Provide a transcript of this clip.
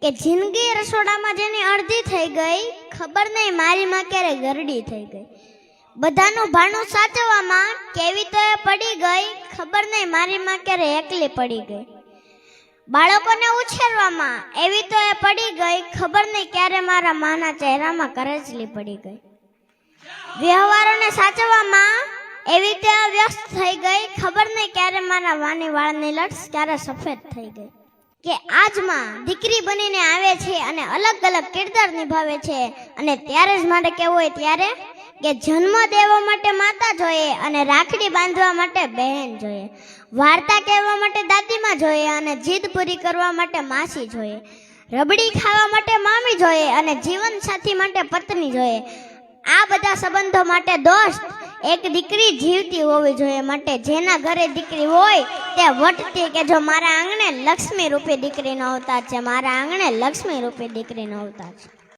કે જિંદગી રસોડામાં જેની અડધી થઈ ગઈ, ખબર નહીં મારી માં ક્યારે ગરડી થઈ ગઈ. બધાનું ભાણું સાચવવામાં કેવી તો એ પડી ગઈ, ખબર નહીં મારી માં ક્યારે એકલી પડી ગઈ. બાળકોને ઉછેરવામાં એવી તો એ પડી ગઈ, ખબર નહીં ક્યારે મારા માના ચહેરામાં કરચલી પડી ગઈ. વ્યવહારોને સાચવવામાં એવી તો વ્યસ્ત થઈ ગઈ, ખબર નહીં ક્યારે મારા વાની વાળની લટ્સ ક્યારે સફેદ થઈ ગઈ. કે આજમાં દીકરી બનીને આવે છે અને અલગ અલગ કિરદાર નિભાવે છે, અને ત્યારે જ મારે કહેવું હોય ત્યારે કે જન્મ દેવા માટે માતા જોઈએ અને રાખડી બાંધવા માટે બહેન જોઈએ, વાર્તા કહેવા માટે દાદીમાં જોઈએ અને જીદ પૂરી કરવા માટે માસી જોઈએ, રબડી ખાવા માટે મામી જોઈએ અને જીવન સાથી માટે પત્ની જોઈએ. આ બધા સંબંધો માટે દોસ્ત એક દીકરી જીવતી હોવી જોઈએ. માટે જેના ઘરે દીકરી હોય તે વટતી કે જો મારા આંગણે લક્ષ્મી રૂપી દીકરીનો અવતાર છે, મારા આંગણે લક્ષ્મી રૂપી દીકરીનો અવતાર છે.